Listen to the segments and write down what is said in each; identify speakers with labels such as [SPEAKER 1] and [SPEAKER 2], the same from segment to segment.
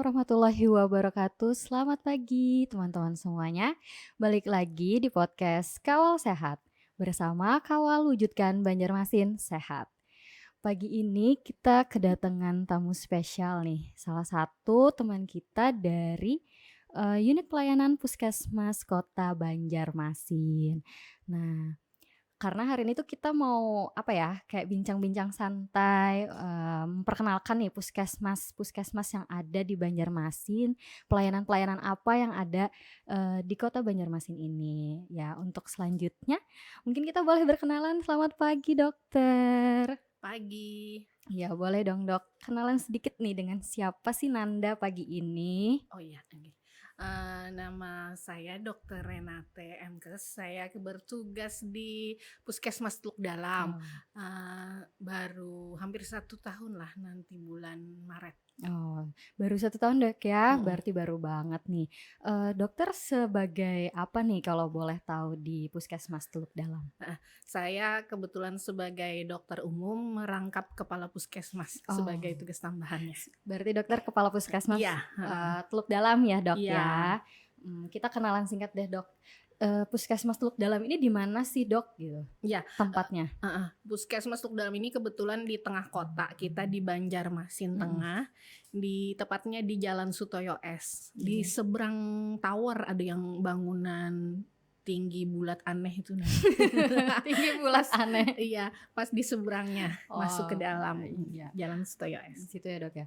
[SPEAKER 1] warahmatullahi wabarakatuh. Selamat pagi teman-teman semuanya. Balik lagi di podcast Kawal Sehat bersama Kawal Wujudkan Banjarmasin Sehat. Pagi ini kita kedatangan tamu spesial nih. Salah satu teman kita dari unit pelayanan Puskesmas Kota Banjarmasin. Nah, karena hari ini tuh kita mau, apa ya, kayak bincang-bincang santai, memperkenalkan nih puskesmas yang ada di Banjarmasin, pelayanan-pelayanan apa yang ada, di kota Banjarmasin ini. Ya, untuk selanjutnya mungkin kita boleh berkenalan. Selamat pagi, dokter.
[SPEAKER 2] Pagi.
[SPEAKER 1] Iya, boleh dong, Dok. Kenalan sedikit nih dengan siapa sih Nanda pagi ini?
[SPEAKER 2] Oh iya, oke. Nama saya Dr. Renate Mkes. Saya bertugas di Puskesmas Teluk Dalam.
[SPEAKER 1] Oh.
[SPEAKER 2] Baru hampir 1 tahun lah nanti bulan Maret.
[SPEAKER 1] Oh, baru 1 tahun, Dok, ya?
[SPEAKER 2] Mm-mm.
[SPEAKER 1] Berarti baru banget nih. Dokter sebagai apa nih kalau boleh tahu di Puskesmas Teluk Dalam?
[SPEAKER 2] Saya kebetulan sebagai dokter umum merangkap kepala puskesmas
[SPEAKER 1] Oh.
[SPEAKER 2] sebagai tugas tambahannya.
[SPEAKER 1] Berarti dokter kepala Puskesmas
[SPEAKER 2] Iya.
[SPEAKER 1] Teluk Dalam ya, Dok,
[SPEAKER 2] Iya.
[SPEAKER 1] ya? Kita kenalan singkat deh, Dok. Puskesmas Teluk Dalam ini di mana sih, Dok, gitu
[SPEAKER 2] Iya.
[SPEAKER 1] tempatnya?
[SPEAKER 2] Puskesmas Teluk Dalam ini kebetulan di tengah kota. Kita di Banjarmasin Tengah, tepatnya di Jalan Sutoyo S. Di seberang tower ada yang bangunan tinggi bulat aneh itu.
[SPEAKER 1] Tinggi bulat aneh.
[SPEAKER 2] Iya, pas di seberangnya masuk ke dalam
[SPEAKER 1] iya.
[SPEAKER 2] Jalan Sutoyo
[SPEAKER 1] Di
[SPEAKER 2] S.
[SPEAKER 1] situ ya, Dok, ya.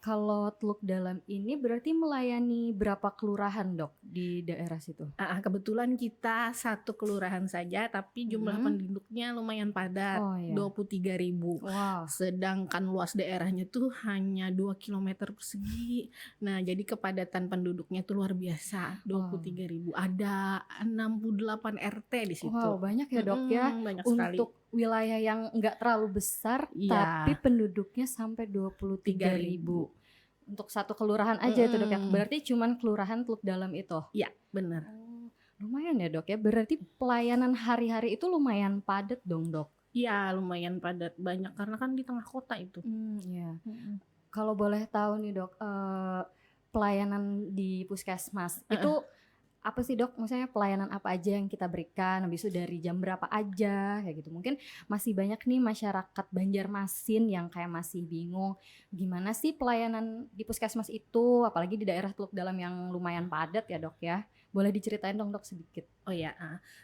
[SPEAKER 1] Kalau Teluk Dalam ini berarti melayani berapa kelurahan, Dok, di daerah situ?
[SPEAKER 2] Kebetulan kita satu kelurahan saja, tapi jumlah penduduknya lumayan padat,
[SPEAKER 1] Oh, iya.
[SPEAKER 2] 23.000.
[SPEAKER 1] Wow.
[SPEAKER 2] Sedangkan luas daerahnya tuh hanya 2 km persegi. Nah, jadi kepadatan penduduknya tuh luar biasa, 23.000. Ada 68 RT di situ.
[SPEAKER 1] Wow, banyak ya, Dok, ya.
[SPEAKER 2] Banyak sekali.
[SPEAKER 1] Untuk wilayah yang nggak terlalu besar,
[SPEAKER 2] Iya.
[SPEAKER 1] tapi penduduknya sampai 23.000. Untuk satu kelurahan aja itu, Dok, ya. Berarti cuman kelurahan Teluk Dalam itu.
[SPEAKER 2] Iya, benar.
[SPEAKER 1] Oh, lumayan ya, Dok, ya. Berarti pelayanan hari-hari itu lumayan padat dong, Dok.
[SPEAKER 2] Iya, lumayan padat, banyak karena kan di tengah kota itu.
[SPEAKER 1] Iya. Kalau boleh tahu nih, Dok, pelayanan di puskesmas itu apa sih, Dok? Maksudnya pelayanan apa aja yang kita berikan? Habis itu dari jam berapa aja kayak gitu. Mungkin masih banyak nih masyarakat Banjarmasin yang kayak masih bingung gimana sih pelayanan di puskesmas itu, apalagi di daerah Teluk Dalam yang lumayan padat ya, Dok, ya. Boleh diceritain dong, Dok, sedikit.
[SPEAKER 2] Oh ya,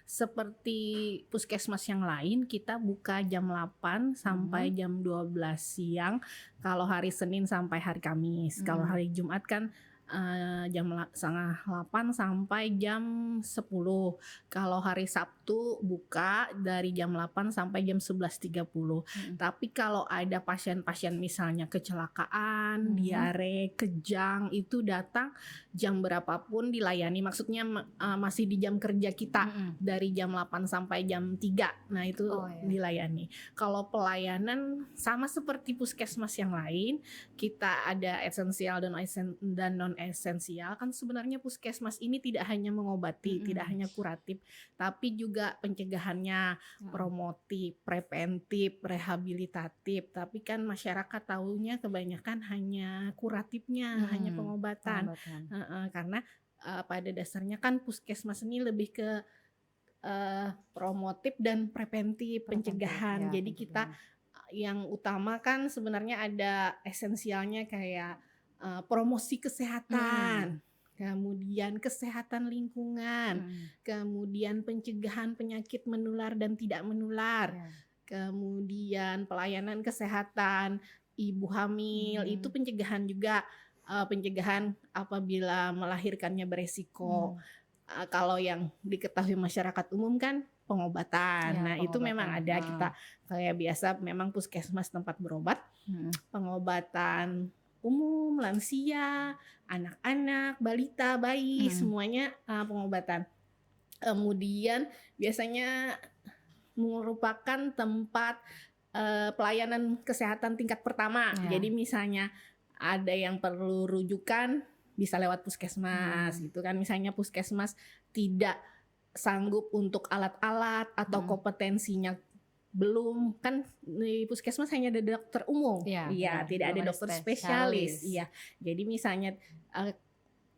[SPEAKER 2] seperti puskesmas yang lain kita buka jam 8 sampai jam 12 siang kalau hari Senin sampai hari Kamis. Kalau hari Jumat kan jam 7:30 sampai jam 10. Kalau hari Sabtu buka dari jam 8 sampai jam 11.30. Tapi kalau ada pasien-pasien misalnya kecelakaan, diare, kejang, itu datang jam berapapun dilayani. Maksudnya masih di jam kerja kita dari jam 8 sampai jam 3. Nah, itu dilayani. Kalau pelayanan sama seperti puskesmas yang lain, kita ada esensial dan non esensial. Kan sebenarnya puskesmas ini tidak hanya mengobati, tidak hanya kuratif, tapi juga pencegahannya, promotif, preventif, rehabilitatif. Tapi kan masyarakat tahunya kebanyakan hanya kuratifnya, hanya pengobatan. Karena pada dasarnya kan puskesmas ini lebih ke promotif dan preventif, pencegahan. Jadi kita yang utama kan sebenarnya ada esensialnya kayak promosi kesehatan, kemudian kesehatan lingkungan, kemudian pencegahan penyakit menular dan tidak menular, kemudian pelayanan kesehatan ibu hamil, itu pencegahan juga, pencegahan apabila melahirkannya beresiko. Kalau yang diketahui masyarakat umum kan pengobatan. Nah, itu memang ada, kita kayak biasa memang puskesmas tempat berobat, pengobatan umum, lansia, anak-anak, balita, bayi, semuanya pengobatan. Kemudian biasanya merupakan tempat pelayanan kesehatan tingkat pertama. Jadi misalnya ada yang perlu rujukan bisa lewat puskesmas gitu kan. Misalnya puskesmas tidak sanggup untuk alat-alat atau kompetensinya belum, kan di puskesmas hanya ada dokter umum,
[SPEAKER 1] Iya,
[SPEAKER 2] iya,
[SPEAKER 1] benar.
[SPEAKER 2] tidak
[SPEAKER 1] Belum
[SPEAKER 2] ada
[SPEAKER 1] ada
[SPEAKER 2] dokter
[SPEAKER 1] spesialis.
[SPEAKER 2] spesialis, iya. Jadi misalnya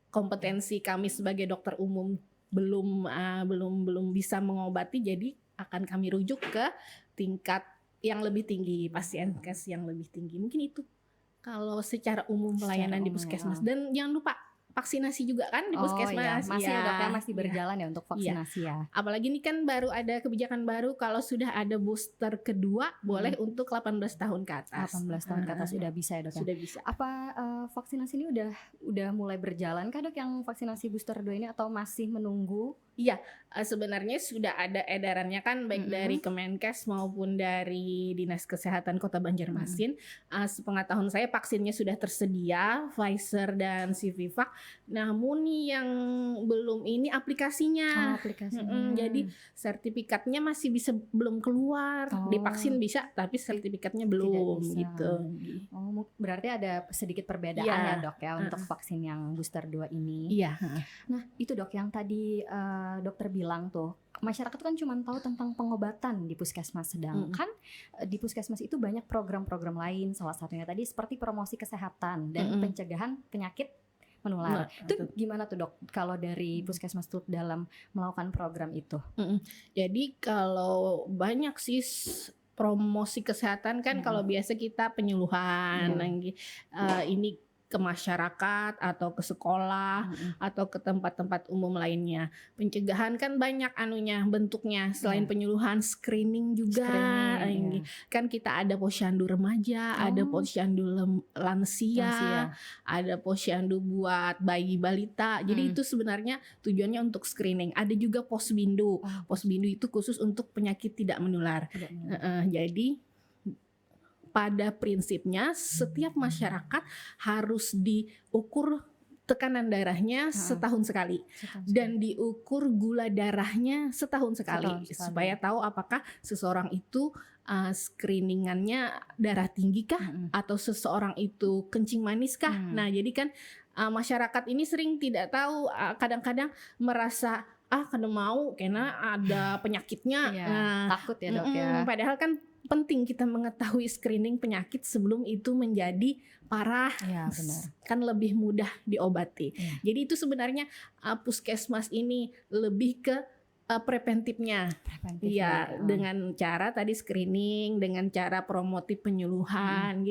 [SPEAKER 2] kompetensi kami sebagai dokter umum belum bisa mengobati, jadi akan kami rujuk ke tingkat yang lebih tinggi, pasien kes yang lebih tinggi. Mungkin itu kalau secara umum pelayanan di
[SPEAKER 1] umum
[SPEAKER 2] puskesmas.
[SPEAKER 1] ya.
[SPEAKER 2] Dan jangan lupa vaksinasi juga kan di
[SPEAKER 1] Oh iya,
[SPEAKER 2] puskesmas.
[SPEAKER 1] masih ya Dok ya, masih
[SPEAKER 2] Iya.
[SPEAKER 1] berjalan ya untuk
[SPEAKER 2] Iya.
[SPEAKER 1] vaksinasi ya.
[SPEAKER 2] Apalagi ini kan baru ada kebijakan baru, kalau sudah ada booster kedua boleh untuk 18 tahun ke atas.
[SPEAKER 1] 18 tahun ke atas sudah bisa ya Dok ya.
[SPEAKER 2] Sudah bisa.
[SPEAKER 1] Apa vaksinasi ini udah mulai berjalan kah Dok yang vaksinasi booster 2 ini atau masih menunggu?
[SPEAKER 2] Iya, sebenarnya sudah ada edarannya kan, baik dari Kemenkes maupun dari Dinas Kesehatan Kota Banjarmasin. Sepengetahuan saya vaksinnya sudah tersedia, Pfizer dan Sinovac. Namun yang belum ini aplikasinya.
[SPEAKER 1] Aplikasinya.
[SPEAKER 2] Jadi sertifikatnya masih belum keluar. Divaksin bisa, tapi sertifikatnya belum
[SPEAKER 1] bisa.
[SPEAKER 2] gitu.
[SPEAKER 1] Oh, berarti ada sedikit perbedaan ya Dok ya untuk vaksin yang booster 2 ini.
[SPEAKER 2] Iya.
[SPEAKER 1] Nah itu Dok yang tadi dokter bilang tuh, masyarakat kan cuma tahu tentang pengobatan di puskesmas, sedangkan di puskesmas itu banyak program-program lain, salah satunya tadi seperti promosi kesehatan dan pencegahan penyakit menular. Itu gimana tuh Dok kalau dari puskesmas tuh dalam melakukan program itu?
[SPEAKER 2] Jadi kalau banyak sih promosi kesehatan kan, kalau biasa kita penyuluhan ini ke masyarakat atau ke sekolah atau ke tempat-tempat umum lainnya. Pencegahan kan banyak bentuknya, selain penyuluhan, screening juga. Kan kita ada posyandu remaja, ada posyandu lansia, ada posyandu buat bayi balita. Jadi itu sebenarnya tujuannya untuk screening. Ada juga posbindu. Posbindu itu khusus untuk penyakit tidak menular. Jadi pada prinsipnya setiap masyarakat harus diukur tekanan darahnya setahun sekali dan diukur gula darahnya setahun sekali supaya tahu apakah seseorang itu screeningannya darah tinggi kah atau seseorang itu kencing manis kah. Nah jadi kan masyarakat ini sering tidak tahu, kadang-kadang merasa kadang mau karena ada penyakitnya.
[SPEAKER 1] Takut ya Dok ya.
[SPEAKER 2] Padahal kan penting kita mengetahui screening penyakit sebelum itu menjadi parah,
[SPEAKER 1] benar.
[SPEAKER 2] Kan lebih mudah diobati. Jadi itu sebenarnya puskesmas ini lebih ke preventifnya. Dengan cara tadi screening, dengan cara promotif penyuluhan.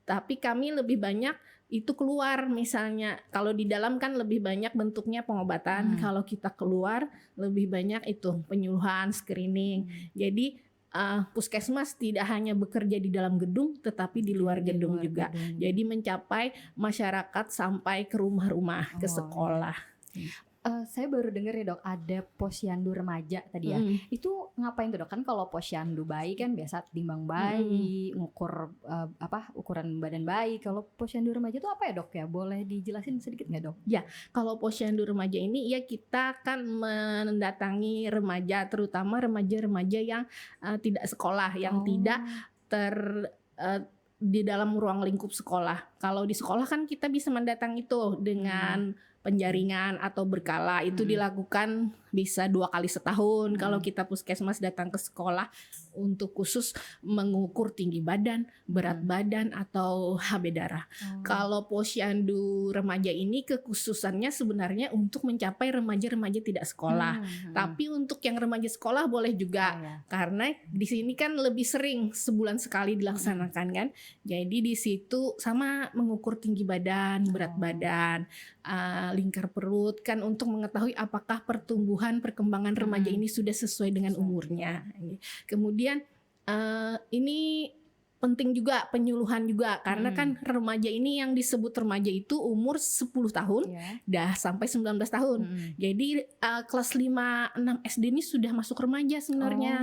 [SPEAKER 2] Tapi kami lebih banyak itu keluar, misalnya kalau di dalam kan lebih banyak bentuknya pengobatan, kalau kita keluar lebih banyak itu penyuluhan, screening. Jadi puskesmas tidak hanya bekerja di dalam gedung tetapi di luar gedung juga. Jadi mencapai masyarakat sampai ke rumah-rumah, ke sekolah.
[SPEAKER 1] Saya baru dengar ya Dok, ada posyandu remaja tadi ya. Itu ngapain tuh Dok? Kan kalau posyandu bayi kan biasa timbang bayi, ngukur ukuran badan bayi. Kalau posyandu remaja itu apa ya Dok ya? Boleh dijelasin sedikit nggak Dok?
[SPEAKER 2] Ya, kalau posyandu remaja ini ya kita kan mendatangi remaja, terutama remaja-remaja yang tidak sekolah, yang tidak di dalam ruang lingkup sekolah. Kalau di sekolah kan kita bisa mendatangi itu dengan penjaringan atau berkala, itu dilakukan bisa 2 kali setahun. Kalau kita puskesmas datang ke sekolah untuk khusus mengukur tinggi badan, berat badan atau HB darah. Kalau posyandu remaja ini kekhususannya sebenarnya untuk mencapai remaja-remaja tidak sekolah. Tapi untuk yang remaja sekolah boleh juga, karena di sini kan lebih sering sebulan sekali dilaksanakan kan. Jadi di situ sama mengukur tinggi badan, berat badan, lingkar perut kan, untuk mengetahui apakah perkembangan remaja ini sudah sesuai dengan umurnya. Kemudian ini penting juga penyuluhan juga, karena kan remaja ini yang disebut remaja itu umur 10 tahun dah sampai 19 tahun. Jadi kelas 5, 6 SD ini sudah masuk remaja sebenarnya.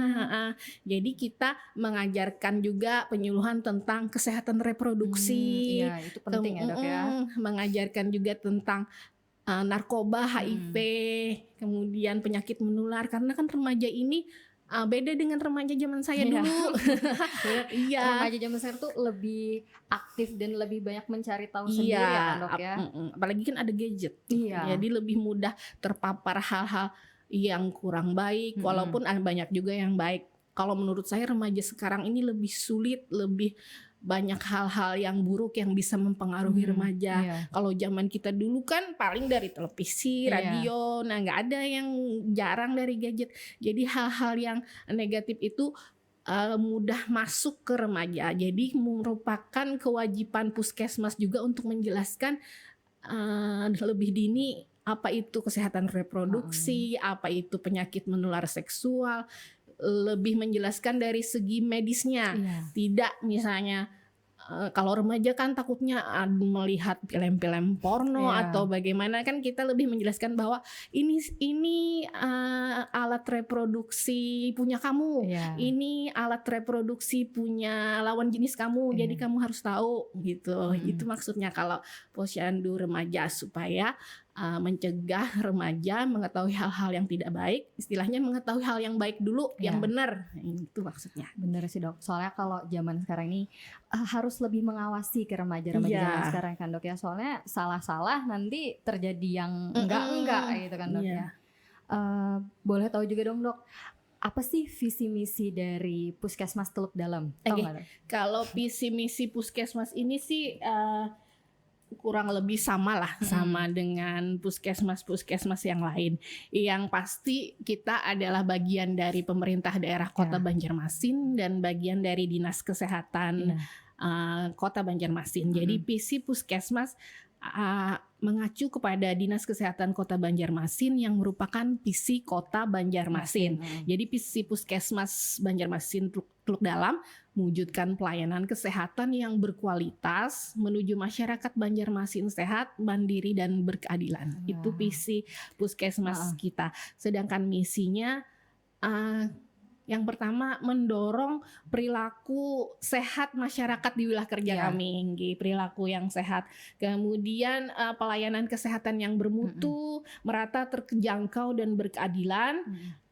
[SPEAKER 2] Jadi kita mengajarkan juga penyuluhan tentang kesehatan reproduksi.
[SPEAKER 1] Itu penting ya Dok ya.
[SPEAKER 2] Mengajarkan juga tentang narkoba, HIV, kemudian penyakit menular, karena kan remaja ini beda dengan remaja zaman saya dulu.
[SPEAKER 1] Remaja zaman sekarang tuh lebih aktif dan lebih banyak mencari tahu sendiri ya kan Dok ya.
[SPEAKER 2] Apalagi kan ada gadget. Jadi lebih mudah terpapar hal-hal yang kurang baik, walaupun banyak juga yang baik. kalau menurut saya remaja sekarang ini lebih sulit, lebih banyak hal-hal yang buruk yang bisa mempengaruhi remaja.
[SPEAKER 1] Iya.
[SPEAKER 2] Kalau zaman kita dulu kan paling dari televisi,
[SPEAKER 1] Iya.
[SPEAKER 2] radio, nah nggak ada yang jarang dari gadget. Jadi hal-hal yang negatif itu mudah masuk ke remaja. Jadi merupakan kewajiban puskesmas juga untuk menjelaskan lebih dini apa itu kesehatan reproduksi, apa itu penyakit menular seksual, lebih menjelaskan dari segi medisnya.
[SPEAKER 1] Iya.
[SPEAKER 2] Tidak misalnya kalau remaja kan takutnya melihat film-film porno
[SPEAKER 1] Iya.
[SPEAKER 2] atau bagaimana, kan kita lebih menjelaskan bahwa ini alat reproduksi punya kamu,
[SPEAKER 1] Iya.
[SPEAKER 2] ini alat reproduksi punya lawan jenis kamu,
[SPEAKER 1] Iya.
[SPEAKER 2] jadi kamu harus tahu gitu. Itu maksudnya kalau posyandu remaja, supaya mencegah remaja mengetahui hal-hal yang tidak baik, istilahnya mengetahui hal yang baik dulu, yang
[SPEAKER 1] Iya.
[SPEAKER 2] benar. Itu maksudnya.
[SPEAKER 1] Bener sih dok, soalnya kalau zaman sekarang ini harus lebih mengawasi ke remaja-remaja
[SPEAKER 2] Iya.
[SPEAKER 1] zaman sekarang kan dok ya, soalnya salah-salah nanti terjadi yang enggak gitu kan dok
[SPEAKER 2] Iya.
[SPEAKER 1] ya. Boleh tahu juga dong dok, apa sih visi misi dari Puskesmas Teluk Dalam? Tahu
[SPEAKER 2] Oke.
[SPEAKER 1] nggak, Dok?
[SPEAKER 2] Kalau visi misi puskesmas ini sih kurang lebih sama lah, sama dengan puskesmas yang lain. Yang pasti kita adalah bagian dari pemerintah daerah Kota Banjarmasin dan bagian dari Dinas Kesehatan Kota Banjarmasin. Jadi visi puskesmas mengacu kepada Dinas Kesehatan Kota Banjarmasin yang merupakan visi Kota Banjarmasin. Jadi visi puskesmas Banjarmasin Teluk Dalam mewujudkan pelayanan kesehatan yang berkualitas menuju masyarakat Banjarmasin sehat, mandiri dan berkeadilan. Itu visi puskesmas kita. Sedangkan misinya yang pertama mendorong perilaku sehat masyarakat di wilayah kerja kami, perilaku yang sehat. Kemudian pelayanan kesehatan yang bermutu, merata, terjangkau dan berkeadilan.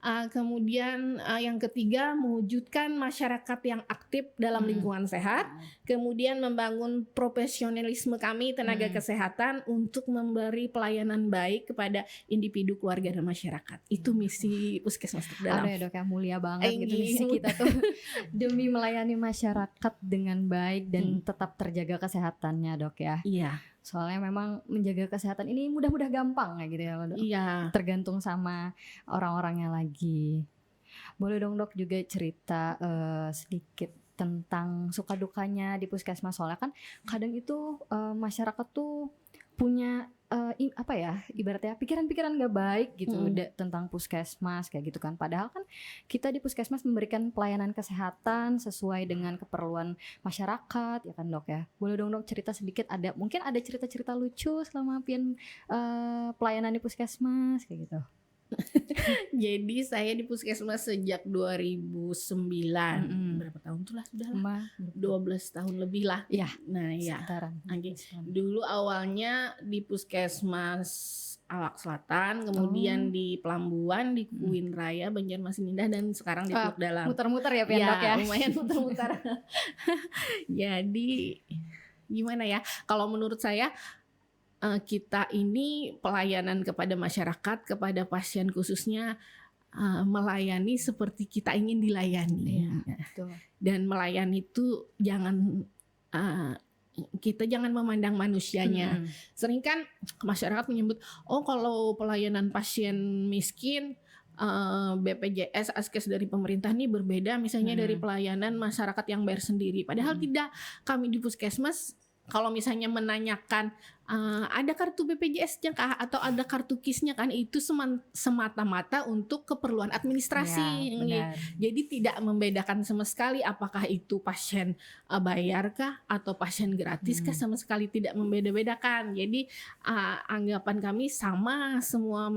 [SPEAKER 2] Kemudian yang ketiga mewujudkan masyarakat yang aktif dalam lingkungan sehat. Kemudian membangun profesionalisme kami tenaga kesehatan untuk memberi pelayanan baik kepada individu, keluarga dan masyarakat. Itu misi Puskesmas Teluk Dalam.
[SPEAKER 1] Ada ya dok ya, mulia banget gitu misi kita tuh demi melayani masyarakat dengan baik dan tetap terjaga kesehatannya dok ya.
[SPEAKER 2] Iya.
[SPEAKER 1] Soalnya memang menjaga kesehatan ini mudah-mudah gampang ya gitu ya dok.
[SPEAKER 2] Iya.
[SPEAKER 1] Tergantung sama orang-orangnya lagi. Boleh dong dok juga cerita sedikit tentang suka dukanya di puskesmas, soalnya kan kadang itu masyarakat tuh punya apa ya, ibaratnya pikiran-pikiran gak baik gitu tentang puskesmas kayak gitu kan. Padahal kan kita di puskesmas memberikan pelayanan kesehatan sesuai dengan keperluan masyarakat ya kan dok ya. Boleh dong dok cerita sedikit, mungkin ada cerita-cerita lucu selama pelayanan di puskesmas kayak gitu.
[SPEAKER 2] Jadi saya di puskesmas sejak 2009. Berapa tahun tuh lah, sudah lah. 12 tahun lebih lah.
[SPEAKER 1] Iya.
[SPEAKER 2] Nah, ya. Dulu awalnya di puskesmas Alak Selatan, kemudian di Pelambuan, di Kuin Raya, Banjarmasin Indah, dan sekarang di Teluk Dalam.
[SPEAKER 1] Muter-muter ya dok ya.
[SPEAKER 2] Lumayan muter-muter. Jadi gimana ya? Kalau menurut saya kita ini pelayanan kepada masyarakat, kepada pasien khususnya melayani seperti kita ingin dilayani. Dan melayani itu kita jangan memandang manusianya. Sering kan masyarakat menyebut, oh kalau pelayanan pasien miskin BPJS Askes dari pemerintah ini berbeda misalnya dari pelayanan masyarakat yang bayar sendiri. Padahal tidak. Kami di puskesmas kalau misalnya menanyakan ada kartu BPJS-nya kah atau ada kartu KIS-nya kan, itu semata-mata untuk keperluan administrasi. Jadi tidak membedakan sama sekali apakah itu pasien bayar kah atau pasien gratis kah, sama sekali tidak membeda-bedakan. Jadi anggapan kami sama semua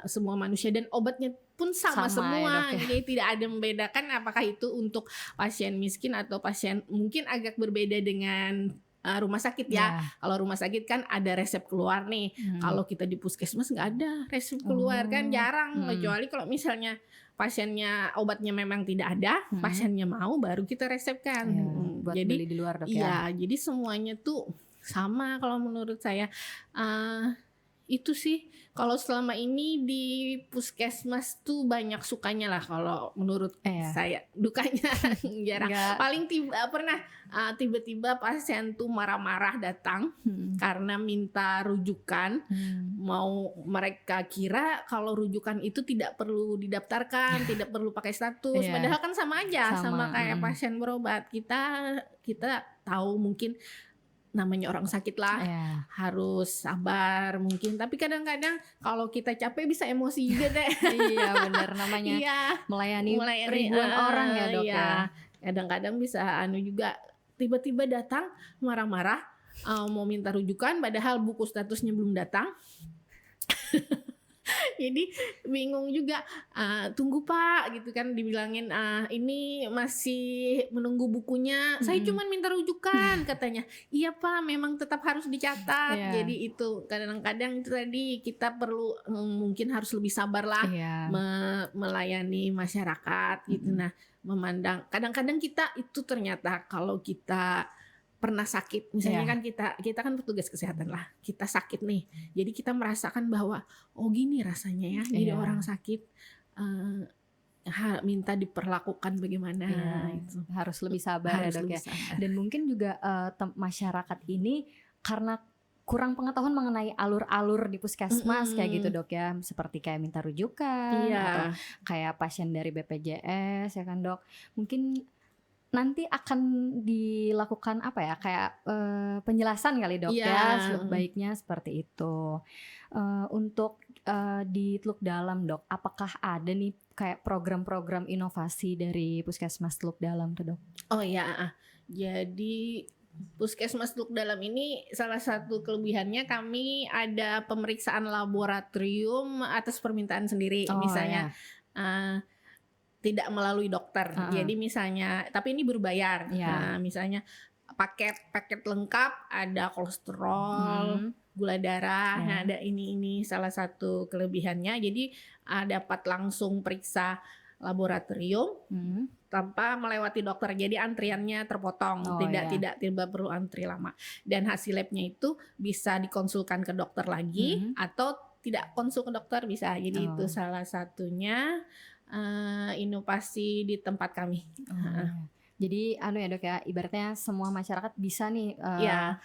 [SPEAKER 2] semua manusia, dan obatnya pun sama semua ya, jadi tidak ada membedakan apakah itu untuk pasien miskin atau pasien mungkin agak berbeda dengan rumah sakit ya. Kalau rumah sakit kan ada resep keluar nih. Kalau kita di puskesmas nggak ada resep keluar kan, jarang. Kecuali kalau misalnya pasiennya obatnya memang tidak ada, pasiennya mau baru kita resepkan.
[SPEAKER 1] Buat
[SPEAKER 2] Jadi
[SPEAKER 1] beli di luar dok
[SPEAKER 2] ya. Jadi semuanya tuh sama kalau menurut saya. Itu sih kalau selama ini di puskesmas tuh banyak sukanya lah kalau menurut
[SPEAKER 1] Iya.
[SPEAKER 2] saya. Dukanya jarang.
[SPEAKER 1] Nggak
[SPEAKER 2] Paling pernah tiba-tiba pasien tuh marah-marah datang
[SPEAKER 1] mhm,
[SPEAKER 2] karena minta rujukan.
[SPEAKER 1] mmm,
[SPEAKER 2] Mau mereka kira kalau rujukan itu tidak perlu didaftarkan, tidak perlu pakai status,
[SPEAKER 1] iya,
[SPEAKER 2] padahal kan sama aja sama
[SPEAKER 1] sama,
[SPEAKER 2] kayak
[SPEAKER 1] mhm,
[SPEAKER 2] pasien berobat. Kita tahu mungkin namanya orang sakit lah,
[SPEAKER 1] iya.
[SPEAKER 2] harus sabar mungkin, tapi kadang-kadang kalau kita capek bisa emosi juga deh.
[SPEAKER 1] Iya bener, namanya
[SPEAKER 2] Iya,
[SPEAKER 1] melayani
[SPEAKER 2] mulai ini
[SPEAKER 1] ribuan orang ya, Dok, ya?
[SPEAKER 2] iya, kadang-kadang bisa juga tiba-tiba datang marah-marah, mau minta rujukan padahal buku statusnya belum datang. Jadi bingung juga, "Tunggu Pak," gitu kan dibilangin, "Ini masih menunggu bukunya." "Saya
[SPEAKER 1] Mhm.
[SPEAKER 2] cuman minta rujukan," katanya. "Iya Pak, memang tetap harus dicatat."
[SPEAKER 1] Iya,
[SPEAKER 2] Jadi itu kadang-kadang itu tadi kita perlu, mungkin harus lebih sabarlah
[SPEAKER 1] iya,
[SPEAKER 2] melayani masyarakat gitu.
[SPEAKER 1] mhm,
[SPEAKER 2] Nah, memandang kadang-kadang kita itu ternyata kalau kita pernah sakit, misalnya
[SPEAKER 1] iya,
[SPEAKER 2] kan kita kan petugas kesehatan lah, kita sakit nih, jadi kita merasakan bahwa, oh gini rasanya ya jadi orang
[SPEAKER 1] iya,
[SPEAKER 2] sakit, eee, minta diperlakukan bagaimana
[SPEAKER 1] iya,
[SPEAKER 2] itu,
[SPEAKER 1] harus lebih sabar ya,
[SPEAKER 2] harus
[SPEAKER 1] Dok,
[SPEAKER 2] lebih
[SPEAKER 1] ya?
[SPEAKER 2] sabar.
[SPEAKER 1] Dan mungkin juga, masyarakat ini karena kurang pengetahuan mengenai alur-alur di puskesmas kayak gitu,
[SPEAKER 2] Mhm,
[SPEAKER 1] Dok, ya, seperti kayak minta rujukan atau
[SPEAKER 2] iya
[SPEAKER 1] kayak pasien dari BPJS ya kan, Dok. Mungkin nanti akan dilakukan apa ya, kayak, penjelasan kali, Dok,
[SPEAKER 2] iya,
[SPEAKER 1] ya, seluk
[SPEAKER 2] mhm.
[SPEAKER 1] baiknya seperti itu. Untuk, di Teluk Dalam, Dok, apakah ada nih kayak program-program inovasi dari Puskesmas Teluk Dalam tuh, Dok?
[SPEAKER 2] Oh iya, heeh. Jadi Puskesmas Teluk Dalam ini salah satu kelebihannya kami ada pemeriksaan laboratorium atas permintaan sendiri,
[SPEAKER 1] Oh,
[SPEAKER 2] misalnya,
[SPEAKER 1] ya,
[SPEAKER 2] eee tidak melalui dokter.
[SPEAKER 1] heeh,
[SPEAKER 2] Jadi misalnya tapi ini berbayar.
[SPEAKER 1] iya,
[SPEAKER 2] Nah, misalnya paket lengkap ada kolesterol,
[SPEAKER 1] mhm,
[SPEAKER 2] gula darah, nah
[SPEAKER 1] iya,
[SPEAKER 2] ada ini salah satu kelebihannya. Jadi, dapat langsung periksa laboratorium
[SPEAKER 1] mhm,
[SPEAKER 2] tanpa melewati dokter. Jadi antriannya terpotong,
[SPEAKER 1] oh,
[SPEAKER 2] tidak
[SPEAKER 1] iya,
[SPEAKER 2] tidak tidak perlu antri lama. Dan hasil labnya itu bisa dikonsulkan ke dokter lagi
[SPEAKER 1] mhm,
[SPEAKER 2] atau tidak konsul ke dokter bisa. Jadi itu
[SPEAKER 1] oh.
[SPEAKER 2] salah satunya, inovasi di tempat kami.
[SPEAKER 1] Oh,
[SPEAKER 2] Heeh.
[SPEAKER 1] iya. Jadi anu ya, Dok, ya, ibaratnya semua masyarakat bisa nih,
[SPEAKER 2] Iya,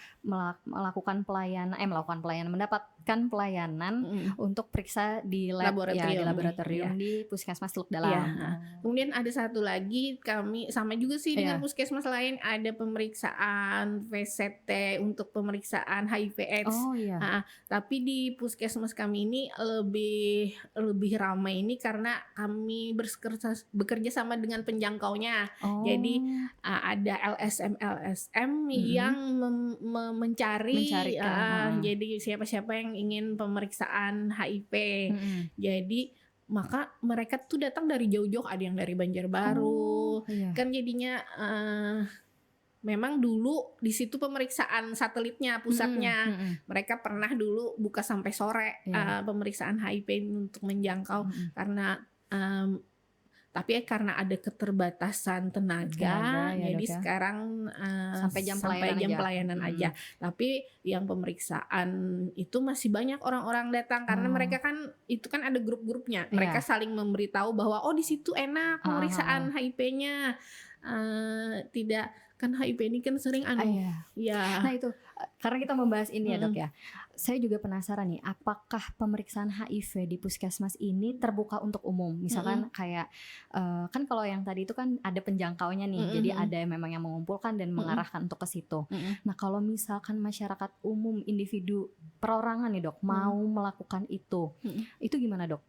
[SPEAKER 1] melakukan pelayanan, mendapatkan pelayanan
[SPEAKER 2] mhm,
[SPEAKER 1] untuk periksa di lab ya, di
[SPEAKER 2] laboratorium nih, iya.
[SPEAKER 1] laboratorium di Puskesmas Teluk
[SPEAKER 2] Iya,
[SPEAKER 1] Dalam.
[SPEAKER 2] heeh.
[SPEAKER 1] Oh,
[SPEAKER 2] Kemudian ada satu lagi kami sama juga sih dengan
[SPEAKER 1] iya.
[SPEAKER 2] puskesmas lain ada pemeriksaan VCT untuk pemeriksaan HIV/AIDS,
[SPEAKER 1] Oh, iya.
[SPEAKER 2] heeh. Tapi di puskesmas kami ini lebih lebih ramai ini karena kami bekerja sama dengan penjangkaunya. Jadi,
[SPEAKER 1] Oh,
[SPEAKER 2] ada LSM-LSM yang
[SPEAKER 1] mhm,
[SPEAKER 2] mencari
[SPEAKER 1] mencarikan heeh,
[SPEAKER 2] jadi siapa-siapa yang ingin pemeriksaan HIV.
[SPEAKER 1] mhm.
[SPEAKER 2] Jadi maka mereka tuh datang dari jauh-jauh, ada yang dari
[SPEAKER 1] Oh,
[SPEAKER 2] Banjarbaru,
[SPEAKER 1] iya,
[SPEAKER 2] kan jadinya, memang dulu di situ pemeriksaan satelitnya,
[SPEAKER 1] mhm
[SPEAKER 2] pusatnya.
[SPEAKER 1] mhm,
[SPEAKER 2] Mereka pernah dulu buka sampai sore,
[SPEAKER 1] iya,
[SPEAKER 2] pemeriksaan HIV untuk menjangkau
[SPEAKER 1] mhm.
[SPEAKER 2] karena, tapi karena ada keterbatasan
[SPEAKER 1] Tenaga
[SPEAKER 2] tenaga,
[SPEAKER 1] ya,
[SPEAKER 2] jadi
[SPEAKER 1] Dok, ya,
[SPEAKER 2] sekarang,
[SPEAKER 1] sampai jam
[SPEAKER 2] sampai
[SPEAKER 1] pelayanan
[SPEAKER 2] jam
[SPEAKER 1] aja?
[SPEAKER 2] pelayanan aja.
[SPEAKER 1] Mhm.
[SPEAKER 2] Tapi yang pemeriksaan itu masih banyak orang-orang datang karena
[SPEAKER 1] Oh,
[SPEAKER 2] mereka kan itu kan ada grup-grupnya. Mereka
[SPEAKER 1] iya,
[SPEAKER 2] saling memberitahu bahwa, "Oh, di situ enak
[SPEAKER 1] heeh heeh.
[SPEAKER 2] pemeriksaan HIV-nya." Tidak kan HIV ini kan sering
[SPEAKER 1] Ah, iya. Nah
[SPEAKER 2] ya,
[SPEAKER 1] itu, karena kita membahas ini ya, Dok,
[SPEAKER 2] mhm
[SPEAKER 1] ya. Saya juga penasaran nih, apakah pemeriksaan HIV di puskesmas ini terbuka untuk umum?
[SPEAKER 2] mhm
[SPEAKER 1] Misalkan kayak, kan kalau yang tadi itu kan ada penjangkaunya nih,
[SPEAKER 2] mhm
[SPEAKER 1] jadi
[SPEAKER 2] mhm
[SPEAKER 1] ada yang memang yang mengumpulkan dan
[SPEAKER 2] mhm
[SPEAKER 1] mengarahkan untuk ke situ.
[SPEAKER 2] mhm
[SPEAKER 1] Nah kalau misalkan masyarakat umum, individu, perorangan nih, Dok, mau
[SPEAKER 2] mhm
[SPEAKER 1] melakukan
[SPEAKER 2] mhm.
[SPEAKER 1] itu gimana, Dok,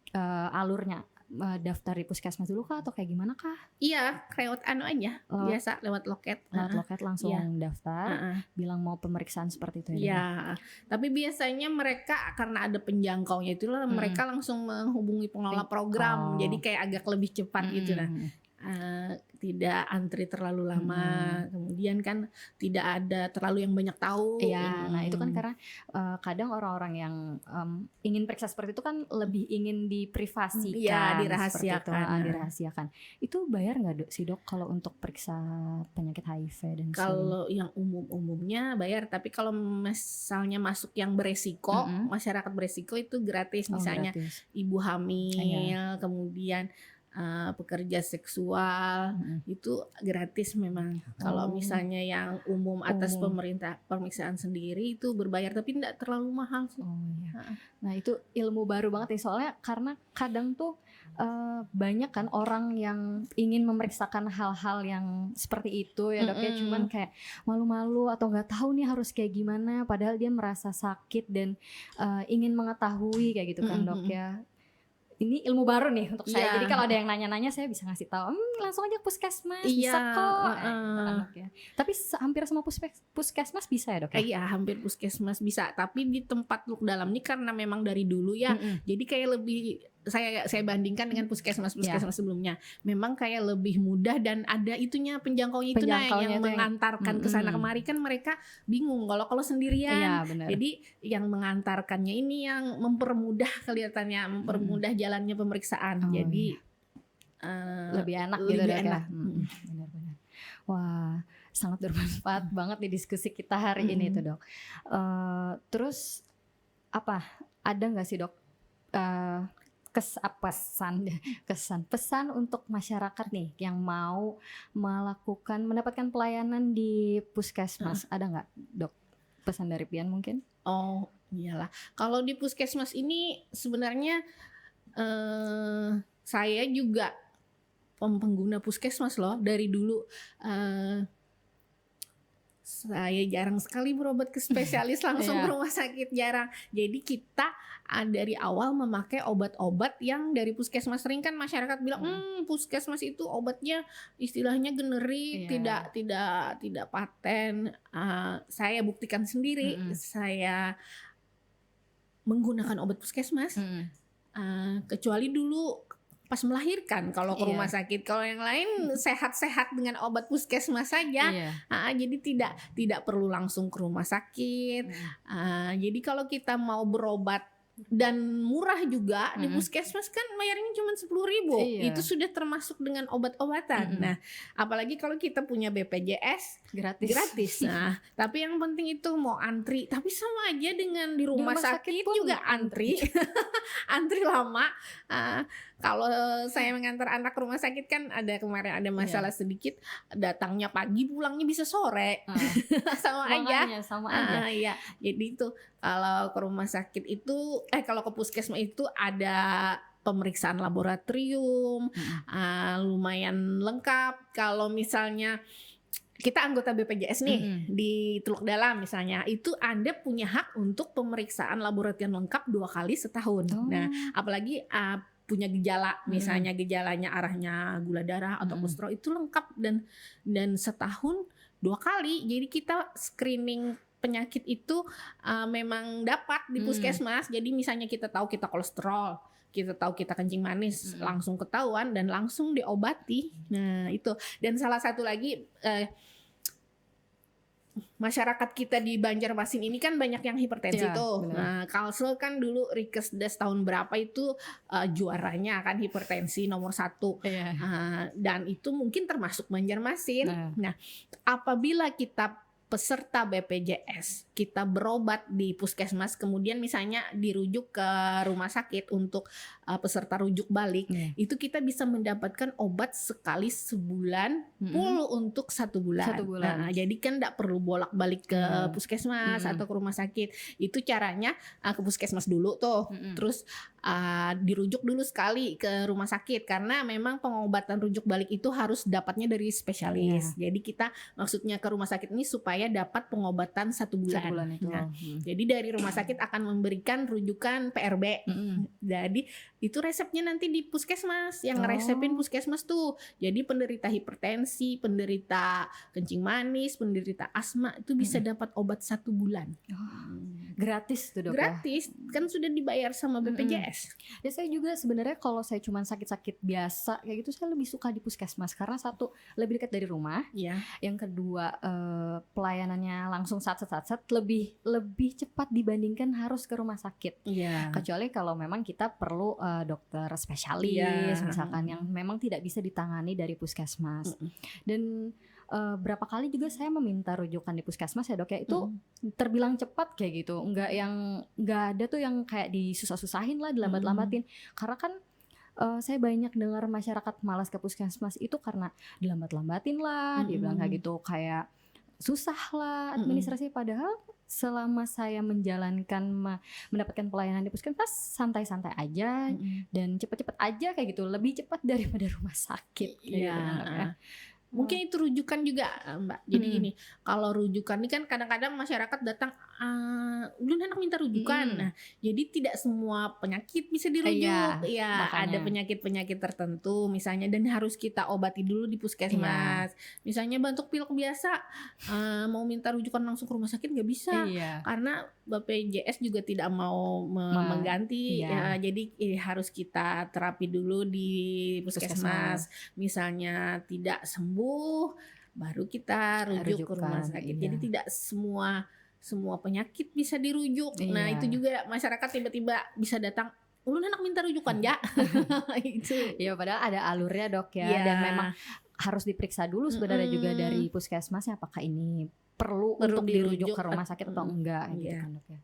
[SPEAKER 1] alurnya? Daftar di puskesmas dulu kah atau kayak gimana kah?
[SPEAKER 2] Iya, lewat anu aja,
[SPEAKER 1] Lewat
[SPEAKER 2] biasa lewat loket,
[SPEAKER 1] lewat
[SPEAKER 2] heeh,
[SPEAKER 1] loket
[SPEAKER 2] iya,
[SPEAKER 1] langsung daftar,
[SPEAKER 2] heeh.
[SPEAKER 1] bilang mau pemeriksaan seperti itu ya, Dok, ya?
[SPEAKER 2] Iya, tapi biasanya mereka karena ada penjangkaunya itulah
[SPEAKER 1] Mhm.
[SPEAKER 2] mereka langsung menghubungi pengelola program, jadi
[SPEAKER 1] Oh,
[SPEAKER 2] kayak agak lebih cepat
[SPEAKER 1] mhm
[SPEAKER 2] gitu. Nah,
[SPEAKER 1] mhm.
[SPEAKER 2] tidak antri terlalu lama, kemudian kan tidak ada terlalu yang banyak tahu.
[SPEAKER 1] Iya, nah itu kan karena kadang orang-orang yang ingin periksa seperti itu kan lebih ingin diprivasikan,
[SPEAKER 2] Iya,
[SPEAKER 1] seperti itu,
[SPEAKER 2] dirahasiakan.
[SPEAKER 1] dirahasiakan. Itu bayar nggak sih dok kalau untuk periksa penyakit HIV dan sebagainya?
[SPEAKER 2] Kalau yang umumnya bayar, tapi kalau misalnya masuk yang beresiko, masyarakat beresiko itu gratis, misalnya
[SPEAKER 1] gratis.
[SPEAKER 2] ibu hamil, kemudian pekerja seksual, itu gratis memang. Kalau misalnya yang umum atas pemerintah pemeriksaan sendiri itu berbayar, tapi tidak terlalu mahal sih.
[SPEAKER 1] Nah itu ilmu baru banget nih, soalnya karena kadang tuh banyak kan orang yang ingin memeriksakan hal-hal yang seperti itu ya dok ya, cuman kayak malu-malu atau nggak tahu nih harus kayak gimana, padahal dia merasa sakit dan ingin mengetahui kayak gitu kan dok ya. Ini ilmu baru nih untuk saya. Jadi kalau ada yang nanya-nanya saya bisa ngasih tahu, langsung aja puskesmas, bisa kok. Ya. Tapi hampir semua puskesmas bisa ya dok?
[SPEAKER 2] Iya, hampir puskesmas bisa. Tapi di tempat Luk Dalam ini karena memang dari dulu ya, jadi kayak lebih saya bandingkan dengan puskesmas sebelumnya. Memang kayak lebih mudah dan ada itunya penjangkaunya itu yang mengantarkan ke sana kemari, kan mereka bingung kalau sendirian. Jadi yang mengantarkannya ini yang mempermudah kelihatannya, mempermudah jalannya pemeriksaan. Jadi
[SPEAKER 1] lebih enak gitu dok ya. Benar-benar. Wah, sangat bermanfaat banget di diskusi kita hari ini tuh dok. Terus apa? Ada nggak sih dok? Pesan untuk masyarakat nih yang mau mendapatkan pelayanan di puskesmas, ada nggak dok pesan dari Pian mungkin?
[SPEAKER 2] Oh iyalah, kalau di puskesmas ini sebenarnya saya juga pengguna puskesmas loh dari dulu. Saya jarang sekali berobat ke spesialis langsung ke rumah sakit, jarang. Jadi kita dari awal memakai obat-obat yang dari puskesmas. Sering kan masyarakat bilang puskesmas itu obatnya istilahnya generik, tidak paten. Saya buktikan sendiri, saya menggunakan obat puskesmas. Kecuali dulu pas melahirkan kalau ke rumah sakit, kalau yang lain sehat-sehat dengan obat puskesmas saja. Jadi tidak perlu langsung ke rumah sakit. Jadi kalau kita mau berobat dan murah juga di puskesmas kan bayarnya cuma 10.000. Itu sudah termasuk dengan obat-obatan. Nah, apalagi kalau kita punya BPJS gratis. Nah, tapi yang penting itu mau antri, tapi sama aja dengan di rumah sakit juga antri. Antri lama. Kalau saya mengantar anak ke rumah sakit kan kemarin ada masalah sedikit, datangnya pagi pulangnya bisa sore. Sama aja. Iya. Jadi itu kalau ke rumah sakit itu kalau ke puskesmas itu ada pemeriksaan laboratorium, lumayan lengkap. Kalau misalnya kita anggota BPJS nih di Teluk Dalam misalnya, itu Anda punya hak untuk pemeriksaan laboratorium lengkap 2 kali setahun. Nah, apalagi punya gejala, misalnya gejalanya arahnya gula darah atau kolesterol, itu lengkap dan setahun 2 kali. Jadi kita screening penyakit itu memang dapat di puskesmas. Jadi misalnya kita tahu kita kolesterol, kita tahu kita kencing manis, langsung ketahuan dan langsung diobati. Nah itu. Dan salah satu lagi, masyarakat kita di Banjarmasin ini kan banyak yang hipertensi tuh. Bener. Nah, Kalsel kan dulu Rikesdas tahun berapa itu juaranya kan hipertensi nomor 1. Dan itu mungkin termasuk Banjarmasin. Nah, apabila kita peserta BPJS, kita berobat di puskesmas, kemudian misalnya dirujuk ke rumah sakit untuk peserta rujuk balik, itu kita bisa mendapatkan obat sekali sebulan, full untuk 1 bulan. Nah, jadi kan tidak perlu bolak-balik ke puskesmas atau ke rumah sakit. Itu caranya ke puskesmas dulu tuh, terus dirujuk dulu sekali ke rumah sakit, karena memang pengobatan rujuk balik itu harus dapatnya dari spesialis. Jadi kita maksudnya ke rumah sakit ini supaya dapat pengobatan 1 bulan. Nah, jadi dari rumah sakit akan memberikan rujukan PRB. Jadi itu resepnya nanti di puskesmas, yang resepin
[SPEAKER 1] Oh.
[SPEAKER 2] puskesmas tuh. Jadi penderita hipertensi, penderita kencing manis, penderita asma itu bisa dapat obat 1 bulan.
[SPEAKER 1] Gratis tuh dok ya?
[SPEAKER 2] Gratis, kan sudah dibayar sama BPJS.
[SPEAKER 1] Ya saya juga sebenarnya kalau saya cuma sakit-sakit biasa kayak gitu saya lebih suka di puskesmas karena satu lebih dekat dari rumah,
[SPEAKER 2] Iya.
[SPEAKER 1] yang kedua pelayanannya langsung sat lebih cepat dibandingkan harus ke rumah sakit.
[SPEAKER 2] Iya.
[SPEAKER 1] Kecuali kalau memang kita perlu dokter spesialis
[SPEAKER 2] Iya.
[SPEAKER 1] misalkan yang memang tidak bisa ditangani dari puskesmas. Dan berapa kali juga saya meminta rujukan di puskesmas ya dok ya, itu terbilang cepat kayak gitu, nggak ada tuh yang kayak disusah-susahin lah, dilambat-lambatin. Karena kan saya banyak dengar masyarakat malas ke puskesmas itu karena dilambat-lambatin lah, dibilang kayak gitu, kayak susah lah administrasi. Padahal selama saya menjalankan mendapatkan pelayanan di puskesmas santai-santai aja dan cepet-cepet aja kayak gitu, lebih cepat daripada rumah sakit.
[SPEAKER 2] Iya.
[SPEAKER 1] Kayak gitu, ya.
[SPEAKER 2] Mungkin itu rujukan juga Mbak. Jadi gini, kalau rujukan ini kan kadang-kadang masyarakat datang, ulun hendak minta rujukan. Nah, jadi tidak semua penyakit bisa dirujuk. Iya, ada penyakit-penyakit tertentu misalnya dan harus kita obati dulu di puskesmas. Misalnya batuk pilek biasa, mau minta rujukan langsung ke rumah sakit nggak bisa. Karena BPJS juga tidak mau mengganti. Ya, jadi harus kita terapi dulu di puskesmas. Misalnya tidak sembuh baru kita rujuk ke rumah sakit. Jadi tidak semua penyakit bisa dirujuk. Nah, itu juga masyarakat tiba-tiba bisa datang, ulun hendak minta rujukan ya. Itu.
[SPEAKER 1] Ya padahal ada alurnya dok ya, dan memang harus diperiksa dulu sebenarnya juga dari puskesmasnya apakah ini perlu untuk dirujuk ke rumah sakit atau enggak gitu kan dok ya.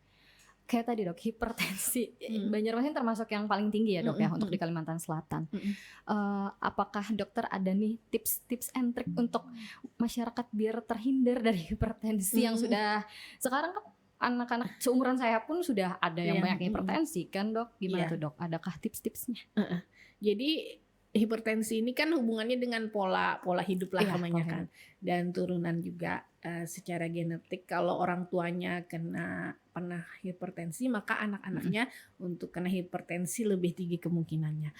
[SPEAKER 1] Kayak tadi dok, hipertensi Banjarmasin termasuk yang paling tinggi ya dok ya untuk di Kalimantan Selatan. Apakah dokter ada nih tips and trik untuk masyarakat biar terhindar dari hipertensi yang sudah sekarang kan anak-anak seumuran saya pun sudah ada yang banyak hipertensi kan dok? Gimana tuh dok? Adakah tips-tipsnya?
[SPEAKER 2] Jadi hipertensi ini kan hubungannya dengan pola hidup lah kebanyakan dan turunan juga. Secara genetik kalau orang tuanya pernah hipertensi maka anak-anaknya untuk kena hipertensi lebih tinggi kemungkinannya.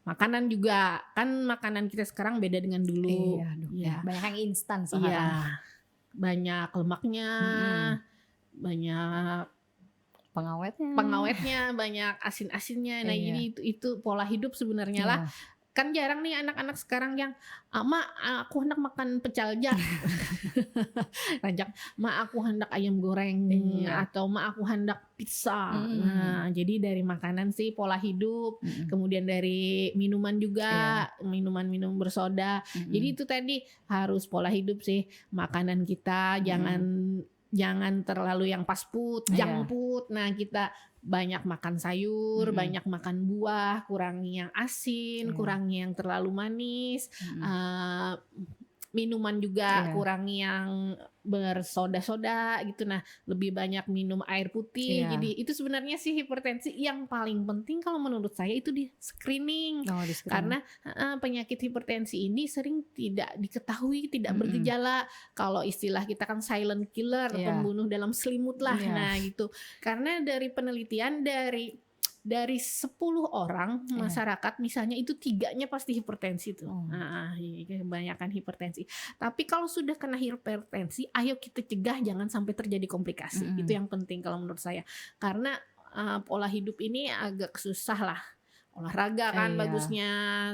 [SPEAKER 2] Makanan juga kan, makanan kita sekarang beda dengan dulu.
[SPEAKER 1] Banyak yang instan sekarang.
[SPEAKER 2] Banyak lemaknya, banyak pengawetnya, banyak asin-asinnya. Nah, jadi itu pola hidup sebenarnya lah. Kan jarang nih anak-anak sekarang yang "Ma, aku hendak makan pecel aja." "Ma, aku hendak ayam goreng." Atau "Ma, aku hendak pizza." Nah, jadi dari makanan sih pola hidup, kemudian dari minuman juga, minuman bersoda. Jadi itu tadi harus pola hidup sih. Makanan kita jangan terlalu yang fast food, junk food. Nah, kita banyak makan sayur, banyak makan buah, kurangi yang asin, kurangi yang terlalu manis. Minuman juga kurangi yang bersoda-soda gitu. Nah, lebih banyak minum air putih. Jadi itu sebenarnya sih hipertensi yang paling penting kalau menurut saya itu di screening. Karena penyakit hipertensi ini sering tidak diketahui, tidak bergejala. Kalau istilah kita kan silent killer, pembunuh dalam selimut lah. Nah, gitu. Karena dari penelitian dari 10 orang masyarakat misalnya itu 3-nya pasti hipertensi tuh. Kebanyakan hipertensi. Tapi kalau sudah kena hipertensi, ayo kita cegah jangan sampai terjadi komplikasi. Itu yang penting kalau menurut saya. Karena pola hidup ini agak susah lah. Olahraga kan bagusnya,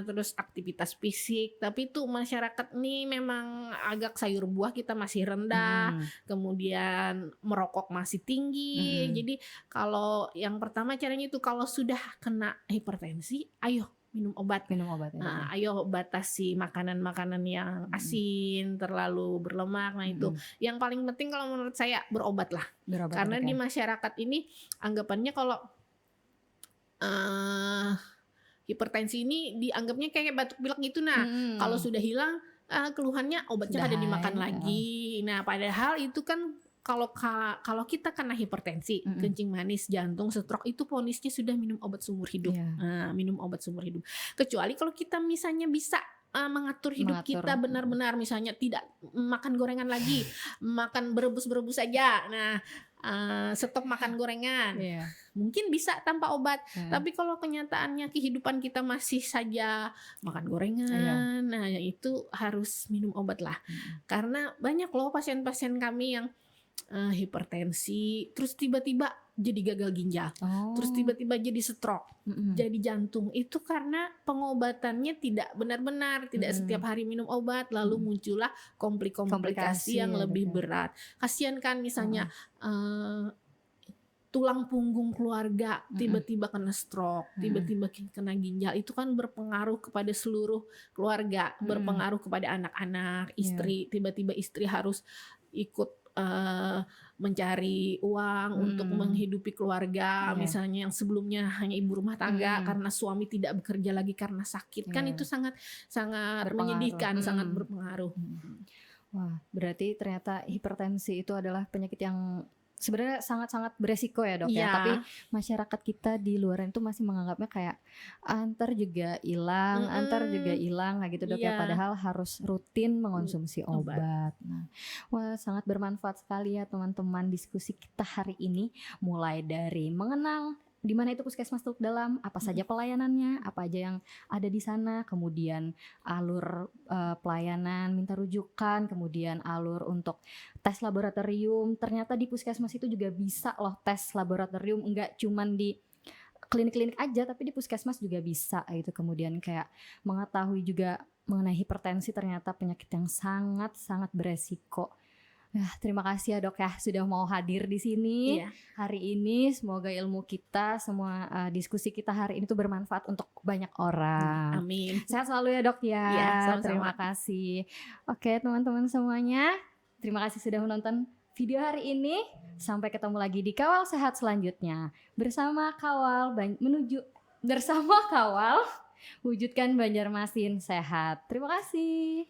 [SPEAKER 2] terus aktivitas fisik. Tapi itu masyarakat nih memang agak sayur buah kita masih rendah, kemudian merokok masih tinggi. Jadi kalau yang pertama caranya itu kalau sudah kena hipertensi, ayo minum obat. Nah, ayo batasi makanan-makanan yang asin, terlalu berlemak. Nah, itu yang paling penting kalau menurut saya berobat lah. Karena di masyarakat ini anggapannya kalau hipertensi ini dianggapnya kayak batuk pilek gitu. Nah, kalau sudah hilang keluhannya obatnya pada dimakan lagi. Nah, padahal itu kan kalau kita kena hipertensi, kencing manis, jantung, stroke itu vonisnya sudah minum obat seumur hidup. Minum obat seumur hidup. Kecuali kalau kita misalnya bisa mengatur hidup kita benar-benar, misalnya tidak makan gorengan lagi, makan berebus-berebus saja. Nah, stop makan gorengan.
[SPEAKER 1] Iya.
[SPEAKER 2] Mungkin bisa tanpa obat.
[SPEAKER 1] Heeh.
[SPEAKER 2] Tapi kalau kenyataannya kehidupan kita masih saja makan gorengan, nah itu harus minum obat lah. Karena banyak loh pasien-pasien kami yang hipertensi, terus tiba-tiba jadi gagal ginjal, terus tiba-tiba jadi stroke, jadi jantung. Itu karena pengobatannya tidak benar-benar, tidak setiap hari minum obat, lalu muncullah komplikasi yang lebih berat. Kasihan kan misalnya tulang punggung keluarga tiba-tiba kena stroke, tiba-tiba kena ginjal, itu kan berpengaruh kepada seluruh keluarga, berpengaruh kepada anak-anak, istri, tiba-tiba istri harus ikut mencari uang untuk menghidupi keluarga, misalnya yang sebelumnya hanya ibu rumah tangga karena suami tidak bekerja lagi karena sakit, kan itu sangat menyedihkan, sangat berpengaruh.
[SPEAKER 1] Wah, berarti ternyata hipertensi itu adalah penyakit yang sebenarnya sangat-sangat beresiko ya dok ya. Tapi masyarakat kita di luar itu masih menganggapnya kayak antar juga hilang, kayak gitu dok ya. Padahal harus rutin mengonsumsi obat. Nah, wah sangat bermanfaat sekali ya teman-teman diskusi kita hari ini. Mulai dari mengenal di mana itu puskesmas Teluk Dalam, apa saja pelayanannya, apa aja yang ada di sana, kemudian alur pelayanan, minta rujukan, kemudian alur untuk tes laboratorium. Ternyata di puskesmas itu juga bisa loh tes laboratorium, enggak cuman di klinik-klinik aja, tapi di puskesmas juga bisa gitu. Kemudian kayak mengetahui juga mengenai hipertensi, ternyata penyakit yang sangat-sangat beresiko. Terima kasih ya dok ya sudah mau hadir di sini hari ini. Semoga ilmu kita, semua diskusi kita hari ini tuh bermanfaat untuk banyak orang.
[SPEAKER 2] Amin.
[SPEAKER 1] Sehat selalu ya dok ya.
[SPEAKER 2] Sama-sama.
[SPEAKER 1] Terima kasih. Oke teman-teman semuanya, terima kasih sudah menonton video hari ini. Sampai ketemu lagi di Kawal Sehat selanjutnya bersama Kawal wujudkan Banjarmasin sehat. Terima kasih.